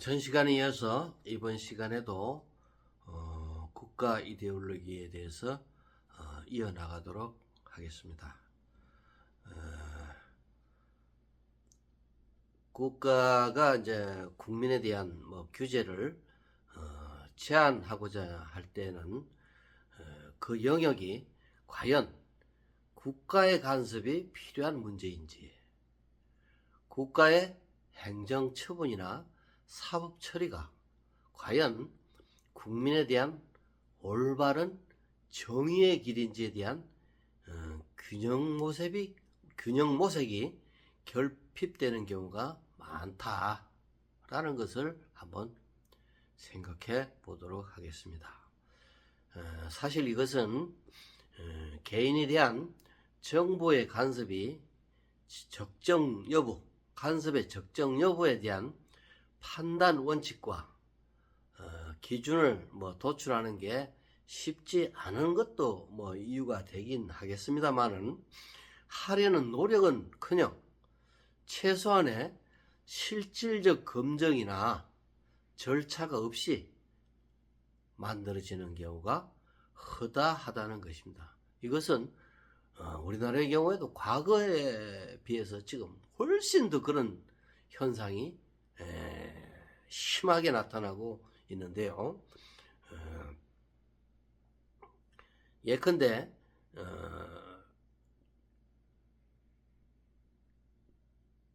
전 시간에 이어서 이번 시간에도 국가 이데올로기에 대해서 이어나가도록 하겠습니다. 국가가 이제 국민에 대한 규제를 제한하고자 할 때는 그 영역이 과연 국가의 간섭이 필요한 문제인지, 국가의 행정 처분이나 사법 처리가 과연 국민에 대한 올바른 정의의 길인지에 대한 균형 모색이 결핍되는 경우가 많다라는 것을 한번 생각해 보도록 하겠습니다. 사실 이것은 개인에 대한 정부의 간섭의 적정 여부에 대한 판단 원칙과 기준을 도출하는 게 쉽지 않은 것도 이유가 되긴 하겠습니다만은, 하려는 노력은커녕 최소한의 실질적 검증이나 절차가 없이 만들어지는 경우가 허다하다는 것입니다. 이것은 우리나라의 경우에도 과거에 비해서 지금 훨씬 더 그런 현상이 심하게 나타나고 있는데요. 예컨대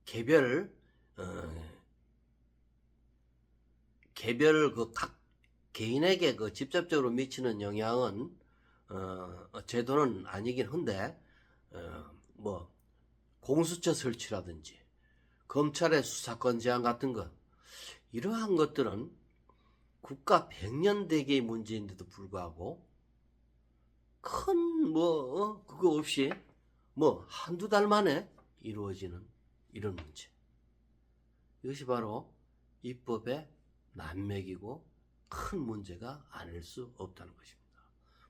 개별 각 개인에게 직접적으로 미치는 영향은 제도는 아니긴 한데, 공수처 설치라든지 검찰의 수사권 제한 같은 것, 이러한 것들은 국가 100년 대계의 문제인데도 불구하고 큰 그거 없이 한두 달 만에 이루어지는 이런 문제, 이것이 바로 입법의 난맥이고 큰 문제가 아닐 수 없다는 것입니다.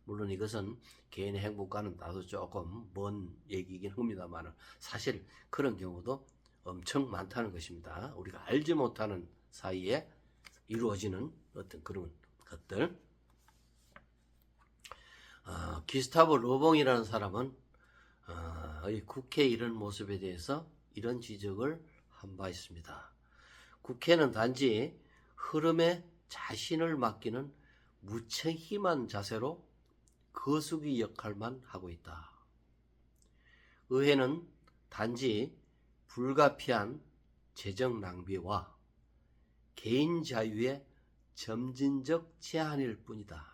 물론 이것은 개인의 행복과는 나도 조금 먼 얘기이긴 합니다만, 사실 그런 경우도 엄청 많다는 것입니다. 우리가 알지 못하는 사이에 이루어지는 어떤 그런 것들. 기스타브 로봉이라는 사람은 국회 이런 모습에 대해서 이런 지적을 한 바 있습니다. 국회는 단지 흐름에 자신을 맡기는 무책임한 자세로 거수기 역할만 하고 있다. 의회는 단지 불가피한 재정 낭비와 개인 자유의 점진적 제한일 뿐이다.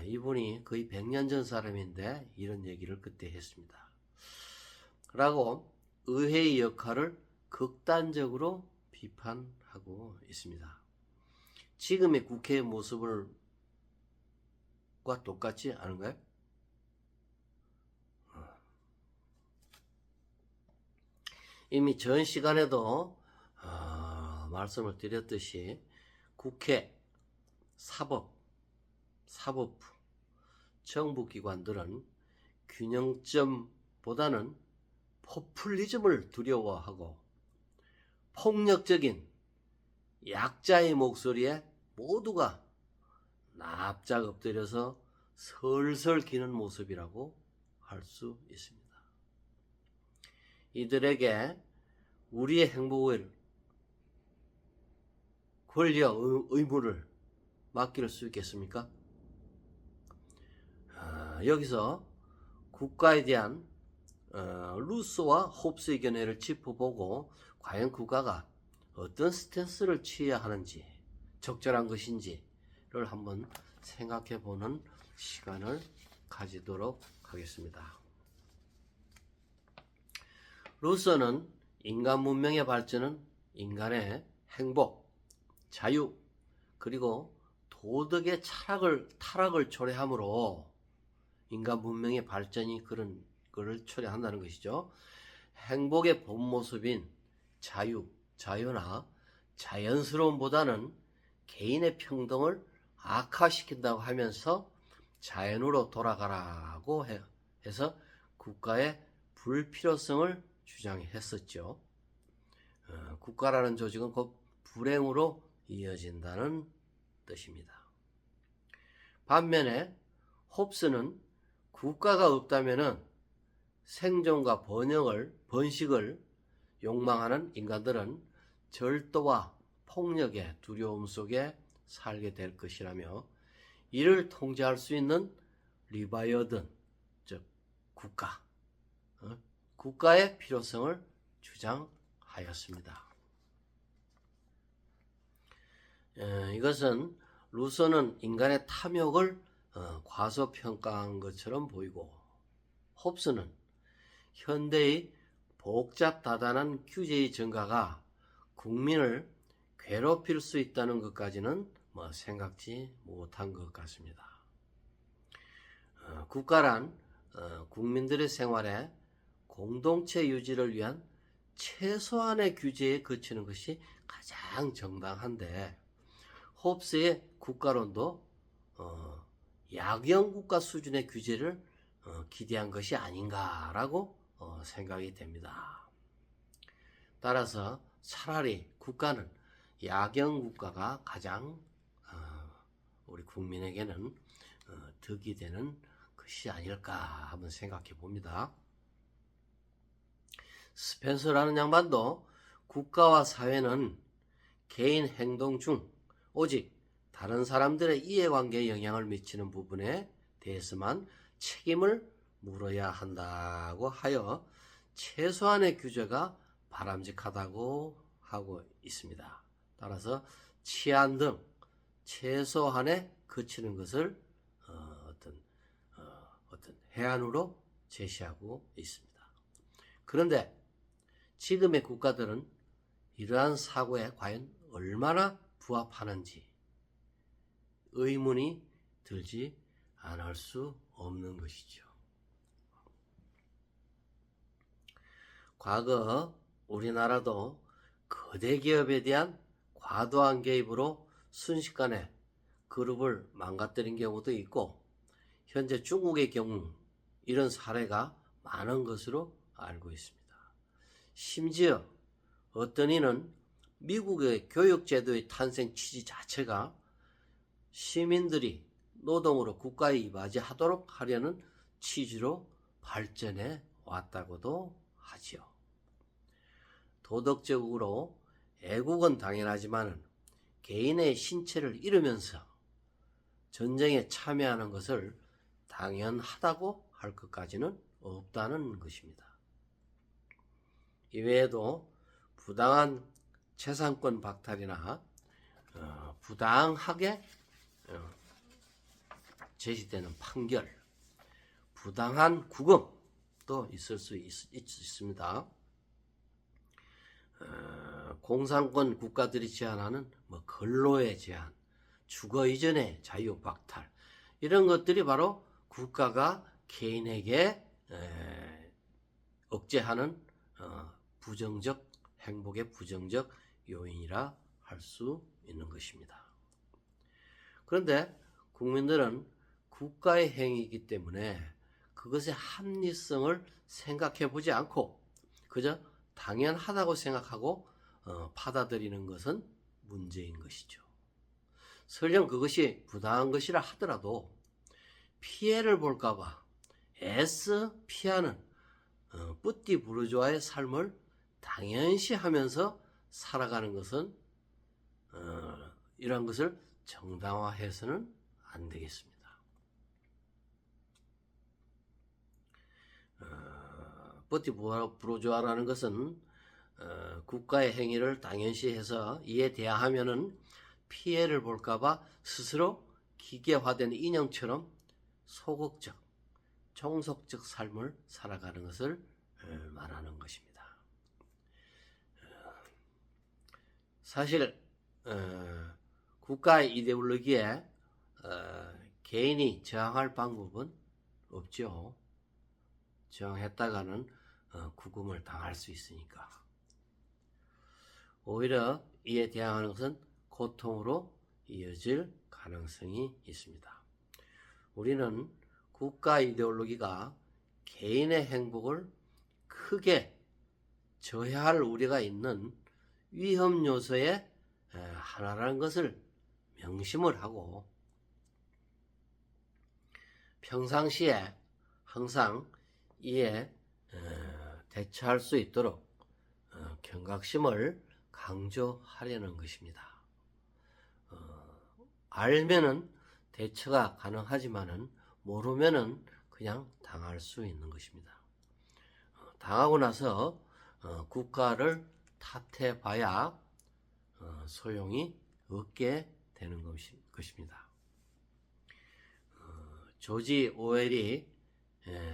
이분이 거의 100년 전 사람인데 이런 얘기를 그때 했습니다. 라고 의회의 역할을 극단적으로 비판하고 있습니다. 지금의 국회의 모습과 똑같지 않은가요? 이미 전 시간에도 말씀을 드렸듯이 국회, 사법부, 정부기관들은 균형점보다는 포퓰리즘을 두려워하고 폭력적인 약자의 목소리에 모두가 납작 엎드려서 설설 기는 모습이라고 할 수 있습니다. 이들에게 우리의 행복을, 권리와 의무를 맡길 수 있겠습니까? 여기서 국가에 대한 루소와 홉스의 견해를 짚어보고, 과연 국가가 어떤 스탠스를 취해야 하는지, 적절한 것인지를 한번 생각해보는 시간을 가지도록 하겠습니다. 루소는 인간 문명의 발전은 인간의 행복, 자유, 그리고 도덕의 타락을 초래하므로 인간 문명의 발전이 그런 것을 초래한다는 것이죠. 행복의 본 모습인 자유나 자연스러움보다는 개인의 평등을 악화시킨다고 하면서 자연으로 돌아가라고 해서 국가의 불필요성을 주장했었죠. 국가라는 조직은 곧 불행으로 이어진다는 뜻입니다. 반면에 홉스는 국가가 없다면은 생존과 번식을 욕망하는 인간들은 절도와 폭력의 두려움 속에 살게 될 것이라며, 이를 통제할 수 있는 리바이어든, 즉 국가의 필요성을 주장하였습니다. 이것은 루소는 인간의 탐욕을 과소평가한 것처럼 보이고, 홉스는 현대의 복잡다단한 규제의 증가가 국민을 괴롭힐 수 있다는 것까지는 생각지 못한 것 같습니다. 국가란 국민들의 생활에 공동체 유지를 위한 최소한의 규제에 그치는 것이 가장 정당한데, 홉스의 국가론도 약영국가 수준의 규제를 기대한 것이 아닌가라고 생각이 됩니다. 따라서 차라리 국가는 약영국가가 가장 우리 국민에게는 득이 되는 것이 아닐까 한번 생각해 봅니다. 스펜서라는 양반도 국가와 사회는 개인 행동 중 오직 다른 사람들의 이해관계에 영향을 미치는 부분에 대해서만 책임을 물어야 한다고 하여 최소한의 규제가 바람직하다고 하고 있습니다. 따라서 치안 등 최소한에 그치는 것을 어떤 해안으로 제시하고 있습니다. 그런데 지금의 국가들은 이러한 사고에 과연 얼마나 부합하는지 의문이 들지 않을 수 없는 것이죠. 과거 우리나라도 거대 기업에 대한 과도한 개입으로 순식간에 그룹을 망가뜨린 경우도 있고, 현재 중국의 경우 이런 사례가 많은 것으로 알고 있습니다. 심지어 어떤 이는 미국의 교육제도의 탄생 취지 자체가 시민들이 노동으로 국가에 이바지하도록 하려는 취지로 발전해 왔다고도 하지요. 도덕적으로 애국은 당연하지만 개인의 신체를 잃으면서 전쟁에 참여하는 것을 당연하다고 할 것까지는 없다는 것입니다. 이외에도 부당한 재산권 박탈이나 부당하게 제시되는 판결, 부당한 구금도 있을 수 있습니다. 공산권 국가들이 제한하는 근로의 제한, 주거 이전의 자유 박탈, 이런 것들이 바로 국가가 개인에게 억제하는 부정적 행복의 부정적 요인이라 할 수 있는 것입니다. 그런데 국민들은 국가의 행위이기 때문에 그것의 합리성을 생각해 보지 않고 그저 당연하다고 생각하고 받아들이는 것은 문제인 것이죠. 설령 그것이 부당한 것이라 하더라도 피해를 볼까봐 애써 피하는 뿌띠 부르주아의 삶을 당연시하면서 살아가는 것은 이러한 것을 정당화해서는 안 되겠습니다. 뿌띠 부르주아라는 것은 국가의 행위를 당연시해서 이에 대하면은 피해를 볼까봐 스스로 기계화된 인형처럼 소극적, 종속적 삶을 살아가는 것을 말하는 것입니다. 사실 국가의 이데올로기에 개인이 저항할 방법은 없죠. 저항했다가는 구금을 당할 수 있으니까. 오히려 이에 대항하는 것은 고통으로 이어질 가능성이 있습니다. 우리는 국가 이데올로기가 개인의 행복을 크게 저해할 우려가 있는 위험 요소에 하나라는 것을 명심을 하고 평상시에 항상 이에 대처할 수 있도록 경각심을 강조하려는 것입니다. 알면은 대처가 가능하지만은 모르면은 그냥 당할 수 있는 것입니다. 당하고 나서 국가를 탓해 봐야 소용이 없게 되는 것입니다. 조지 오웰이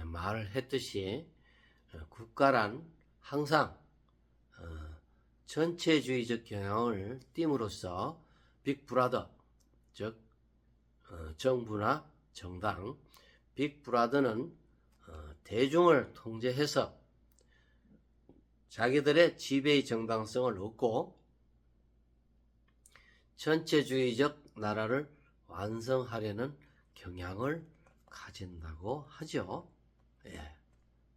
말을 했듯이 국가란 항상 전체주의적 경향을 띠므로써 빅브라더, 즉 정부나 정당, 빅브라더는 대중을 통제해서 자기들의 지배의 정당성을 얻고 전체주의적 나라를 완성하려는 경향을 가진다고 하죠.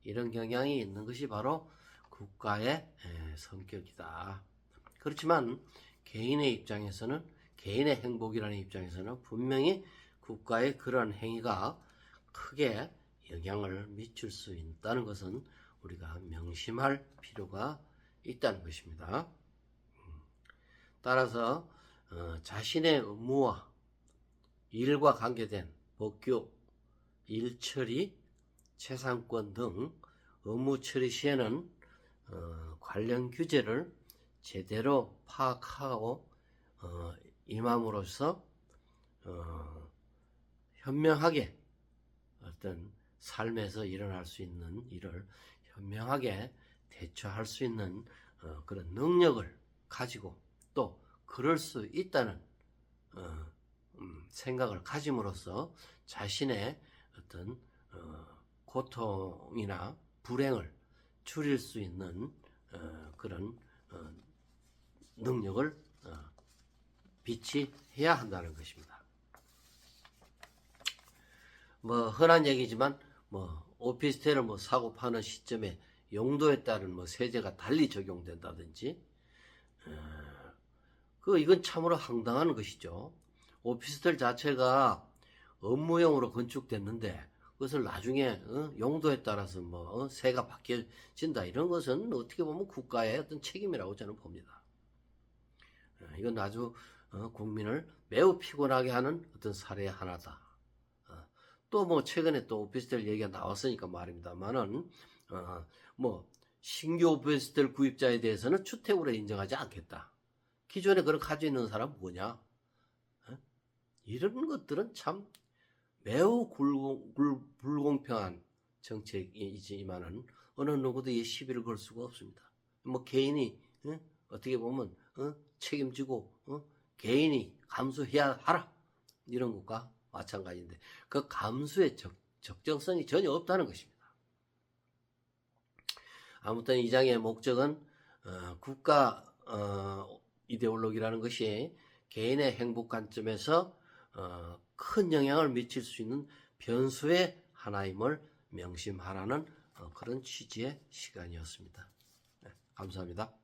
이런 경향이 있는 것이 바로 국가의 성격이다. 그렇지만 개인의 입장에서는, 개인의 행복이라는 입장에서는 분명히 국가의 그러한 행위가 크게 영향을 미칠 수 있다는 것은 우리가 명심할 필요가 있다는 것입니다. 따라서 자신의 업무와 일과 관계된 법규, 일처리, 채상권 등 업무 처리 시에는 관련 규제를 제대로 파악하고 임함으로써 현명하게 어떤 삶에서 일어날 수 있는 일을 현명하게 대처할 수 있는 그런 능력을 가지고 또 그럴 수 있다는 생각을 가짐으로써 자신의 어떤 고통이나 불행을 줄일 수 있는 그런 능력을 비치해야 한다는 것입니다. 뭐 흔한 얘기지만 오피스텔을 사고 파는 시점에 용도에 따른 세제가 달리 적용된다든지 이건 참으로 황당한 것이죠. 오피스텔 자체가 업무용으로 건축됐는데 그것을 나중에 용도에 따라서 세가 바뀌어진다, 이런 것은 어떻게 보면 국가의 어떤 책임이라고 저는 봅니다. 이건 아주 국민을 매우 피곤하게 하는 어떤 사례의 하나다. 또 최근에 또 오피스텔 얘기가 나왔으니까 말입니다만은 신규 오피스텔 구입자에 대해서는 주택으로 인정하지 않겠다. 기존에 그걸 가지고 있는 사람 뭐냐? 이런 것들은 참 매우 불공평한 정책이지만은 어느 누구도 이 시비를 걸 수가 없습니다. 개인이 어떻게 보면 책임지고 개인이 감수해야 하라, 이런 것과 마찬가지인데 그 감수의 적정성이 전혀 없다는 것입니다. 아무튼 이 장의 목적은 국가 이데올로기라는 것이 개인의 행복 관점에서 큰 영향을 미칠 수 있는 변수의 하나임을 명심하라는 그런 취지의 시간이었습니다. 감사합니다.